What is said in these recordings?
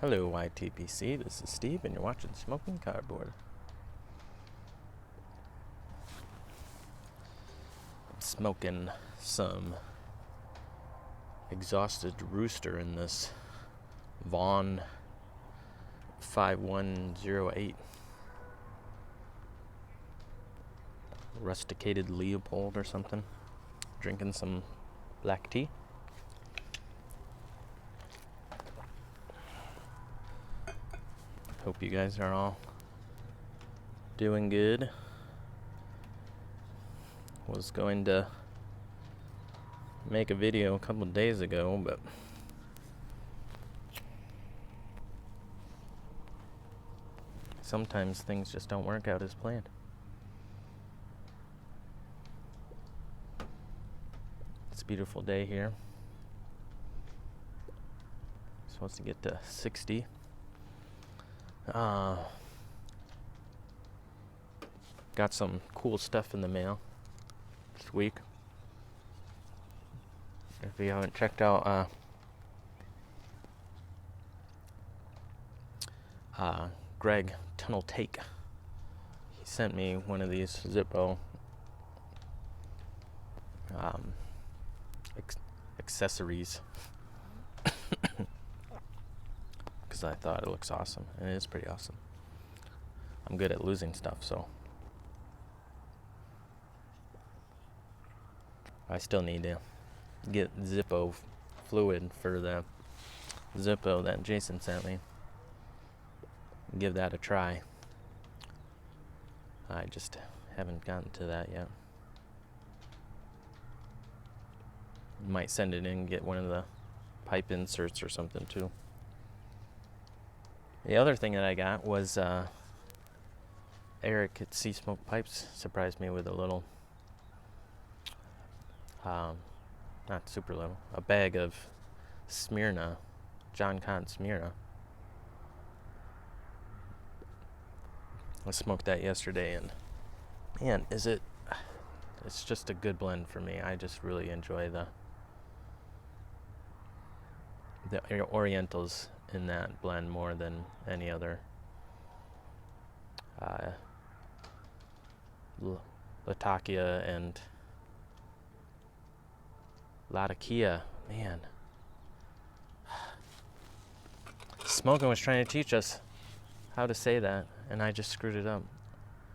Hello YTPC, this is Steve and you're watching Smoking Cardboard. I'm smoking some exhausted rooster in this Vaughn 5108 rusticated Leopold or something. Drinking some black tea. Hope you guys are all doing good. Was going to make a video a couple days ago, but sometimes things just don't work out as planned. It's a beautiful day here. Supposed to get to 60. Got some cool stuff in the mail this week. If you haven't checked out Greg Tunnel Take, he sent me one of these Zippo accessories because I thought it looks awesome, and it is pretty awesome. I'm good at losing stuff, so I still need to get Zippo fluid for the Zippo that Jason sent me. Give that a try. I just haven't gotten to that yet. Might send it in and get one of the pipe inserts or something too. The other thing that I got was Eric at Sea Smoke Pipes surprised me with a little, not super little, a bag of Smyrna, John Con Smyrna. I smoked that yesterday, and man, it's just a good blend for me. I just really enjoy the Orientals in that blend more than any other. Latakia and Latakia, man. Smoking was trying to teach us how to say that, and I just screwed it up.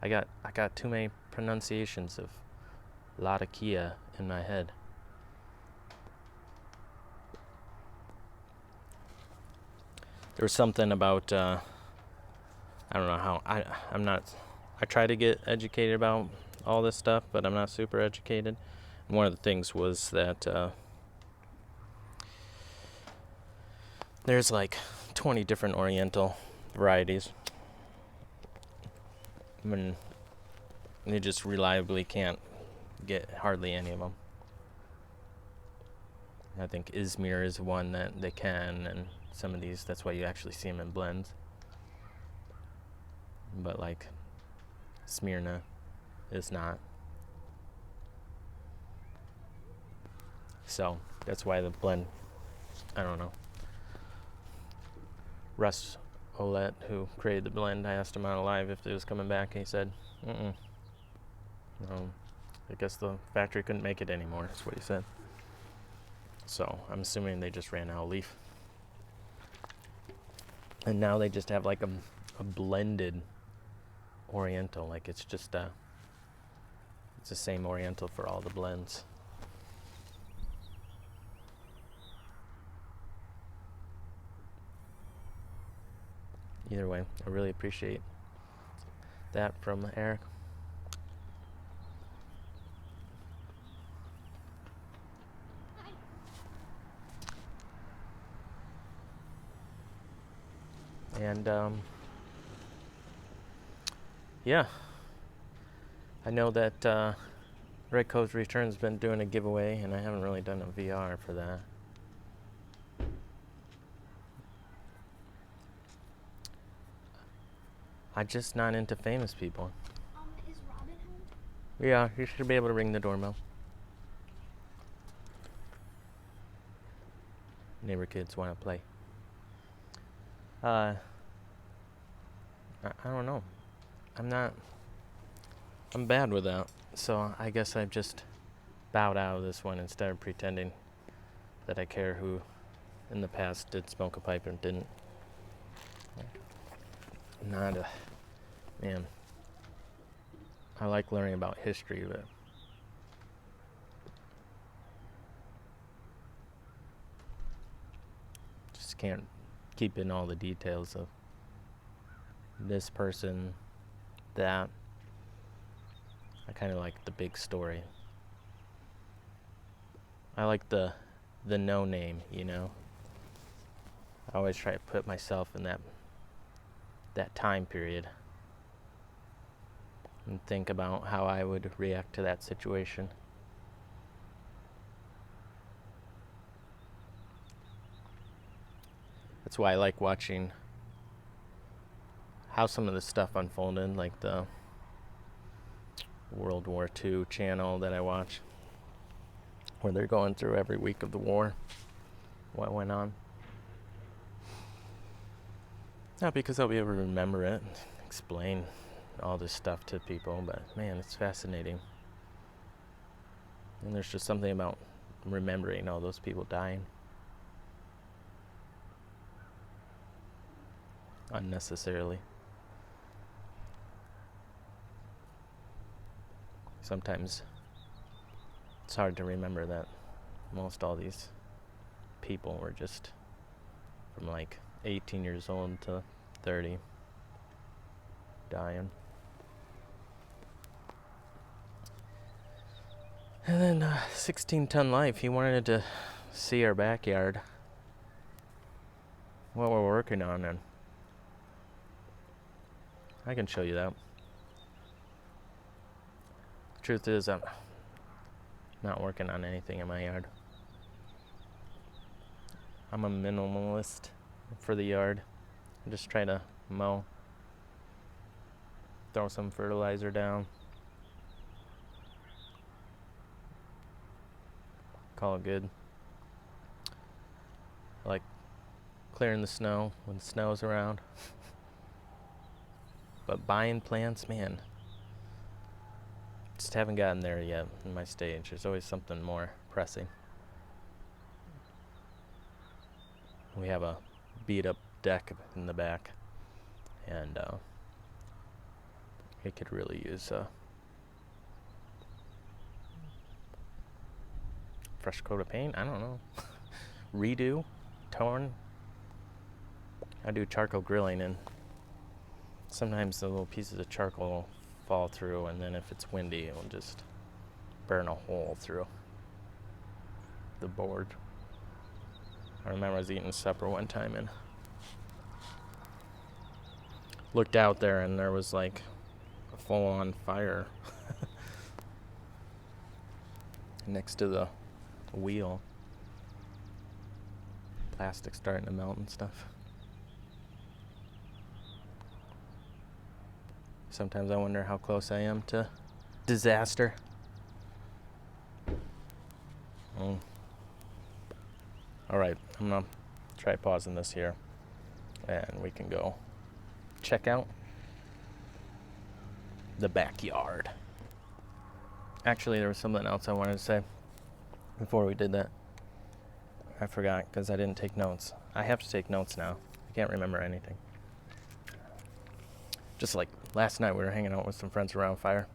I got too many pronunciations of Latakia in my head. There was something about I don't know how I try to get educated about all this stuff, but I'm not super educated. And one of the things was that there's like 20 different Oriental varieties. I mean, you just reliably can't get hardly any of them. I think Izmir is one that they can, and some of these, that's why you actually see them in blends. But like Smyrna is not. So that's why the blend, I don't know. Russ Olet, who created the blend, I asked him out alive if it was coming back, and he said, I guess the factory couldn't make it anymore, that's what he said. So I'm assuming they just ran out of leaf. And now they just have like a blended Oriental, like it's just it's the same Oriental for all the blends. Either way, I really appreciate that from Eric. And yeah, I know that Red Coast Return's been doing a giveaway, and I haven't really done a VR for that. I'm just not into famous people. Is Robin home? Yeah, you should be able to ring the doorbell. Neighbor kids want to play. I don't know. I'm bad with that. So I guess I've just bowed out of this one instead of pretending that I care who in the past did smoke a pipe and didn't. Man. I like learning about history, but just can't keep in all the details of this person, that. I kind of like the big story. I like the no name, you know. I always try to put myself in that time period and think about how I would react to that situation. That's why I like watching how some of this stuff unfolded, like the World War II channel that I watch, where they're going through every week of the war, what went on. Not because I'll be able to remember it, explain all this stuff to people, but man, it's fascinating. And there's just something about remembering all those people dying unnecessarily. Sometimes it's hard to remember that most all these people were just from like 18 years old to 30 dying. And then 16-ton life, he wanted to see our backyard, what we're working on, and I can show you that. Truth is, I'm not working on anything in my yard. I'm a minimalist for the yard. I just try to mow, throw some fertilizer down, call it good. I like clearing the snow when the snow's around. But buying plants, man, just haven't gotten there yet in my stage. There's always something more pressing. We have a beat up deck in the back, and it could really use a fresh coat of paint. I don't know. Redo, torn. I do charcoal grilling, and sometimes the little pieces of charcoal will fall through, and then if it's windy, it will just burn a hole through the board. I remember I was eating supper one time and looked out there, and there was like a full-on fire next to the wheel. Plastic starting to melt and stuff. Sometimes I wonder how close I am to disaster. All right, I'm gonna try pausing this here, and we can go check out the backyard. Actually, there was something else I wanted to say before we did that. I forgot because I didn't take notes. I have to take notes now. I can't remember anything. Just like last night, we were hanging out with some friends around fire.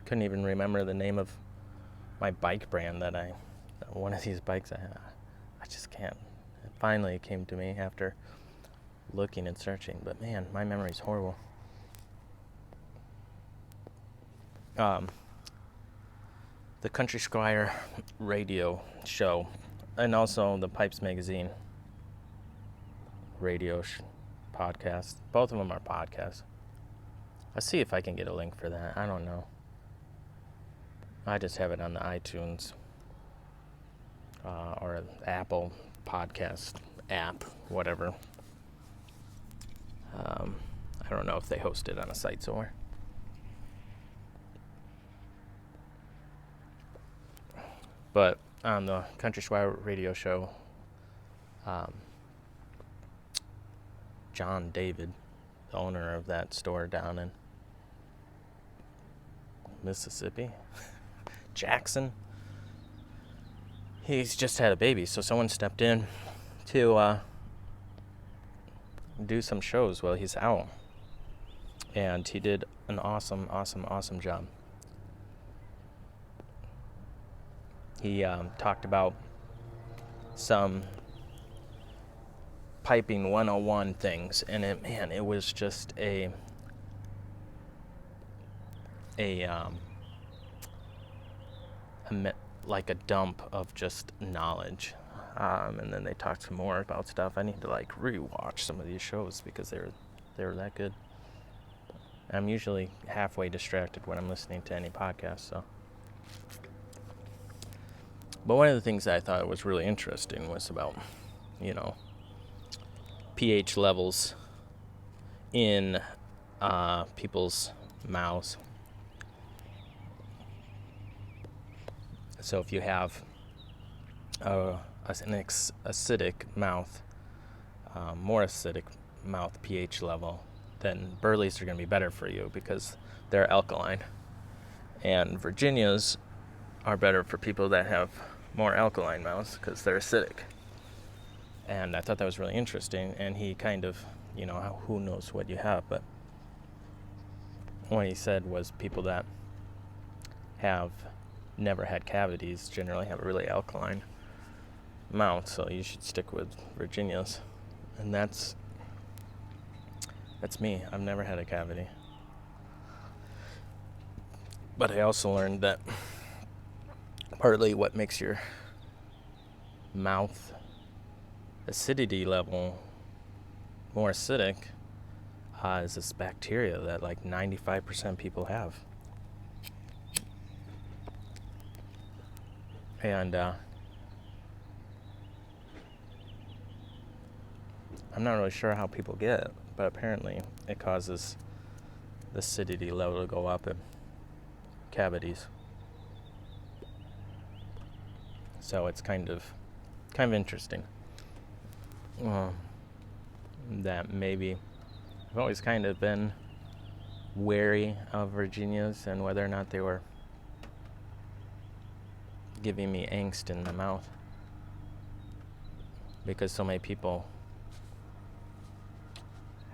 Couldn't even remember the name of my bike brand one of these bikes I just can't. Finally, it came to me after looking and searching, but man, my memory's horrible. The Country Squire radio show, and also the Pipes Magazine radio podcast. Both of them are podcasts. I'll see if I can get a link for that. I don't know. I just have it on the iTunes or Apple podcast app, whatever. I don't know if they host it on a site somewhere. But on the Country Squire radio show, um, John David, the owner of that store down in Mississippi, Jackson, he's just had a baby, so someone stepped in to do some shows while he's out, and he did an awesome job. He talked about some piping 101 things, and it was just like a dump of just knowledge. And then they talked some more about stuff. I need to like rewatch some of these shows because they were that good. I'm usually halfway distracted when I'm listening to any podcast, so. But one of the things that I thought was really interesting was about, pH levels in people's mouths. So if you have an acidic mouth, more acidic mouth pH level, then Burleys are going to be better for you because they're alkaline. And Virginias are better for people that have more alkaline mouths because they're acidic. And I thought that was really interesting. And he kind of, who knows what you have, but what he said was people that have never had cavities generally have a really alkaline mouth, so you should stick with Virginias. And that's me. I've never had a cavity. But I also learned that partly what makes your mouth acidity level more acidic is this bacteria that like 95% people have. And I'm not really sure how people get it, but apparently it causes the acidity level to go up in cavities. So it's kind of interesting that maybe I've always kind of been wary of Virginias and whether or not they were giving me angst in my mouth, because so many people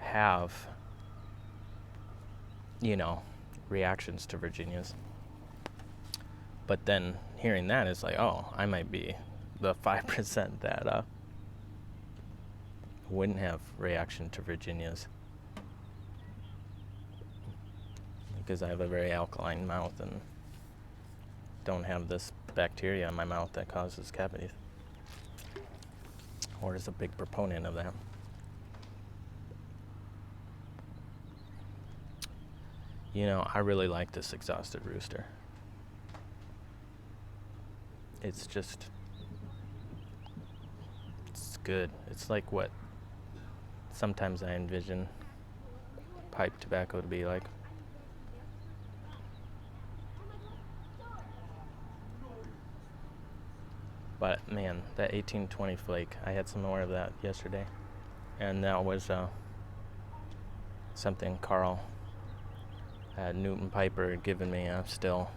have reactions to Virginias. But then hearing that is like, oh, I might be the 5% that wouldn't have reaction to Virginias, because I have a very alkaline mouth and don't have this bacteria in my mouth that causes cavities, or is a big proponent of that. I really like this exhausted rooster. It's good. It's like what sometimes I envision pipe tobacco to be like. But man, that 1820 flake, I had some more of that yesterday. And that was something Carl had Newton Piper had given me still.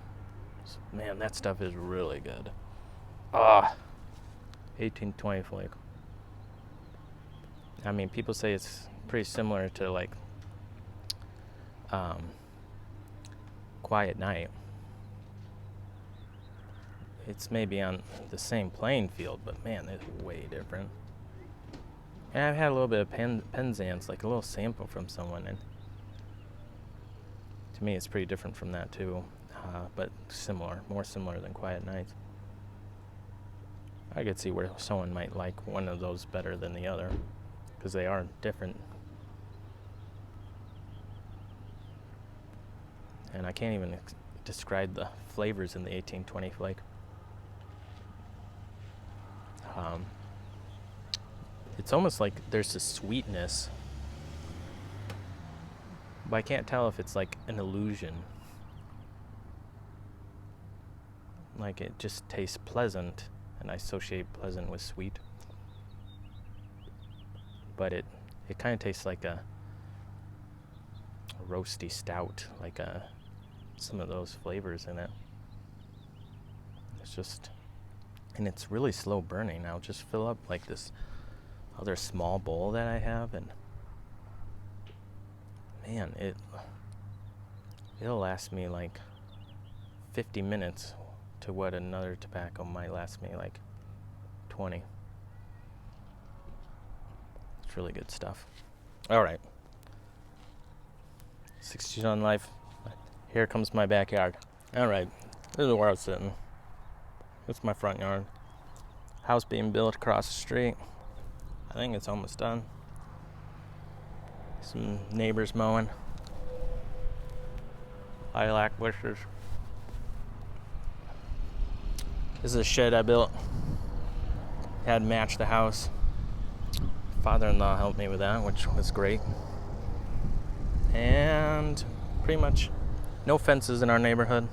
Man, that stuff is really good. 1820 flake. I mean, people say it's pretty similar to like Quiet Night. It's maybe on the same playing field, but man, it's way different. And I've had a little bit of Penzance, like a little sample from someone, and to me it's pretty different from that too, but similar, more similar than Quiet Nights. I could see where someone might like one of those better than the other, because they are different. And I can't even describe the flavors in the 1820 flake. It's almost like there's a sweetness, but I can't tell if it's like an illusion. Like it just tastes pleasant, and I associate pleasant with sweet. but it kind of tastes like a roasty stout, like some of those flavors in it. It's just, and it's really slow burning. I'll just fill up like this other small bowl that I have, and man, it'll last me like 50 minutes to what another tobacco might last me like 20. It's really good stuff. All right. 60 on life. Here comes my backyard. All right. This is where I was sitting. It's my front yard. House being built across the street. I think it's almost done. Some neighbors mowing. Lilac bushes. This is a shed I built. Had matched the house. Father-in-law helped me with that, which was great. And pretty much no fences in our neighborhood,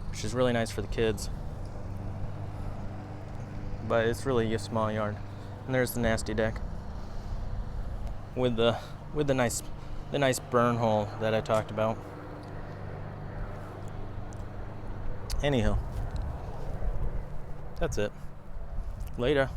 which is really nice for the kids. But it's really a small yard. And there's the nasty deck with the nice burn hole that I talked about. Anyhow, that's it. Later.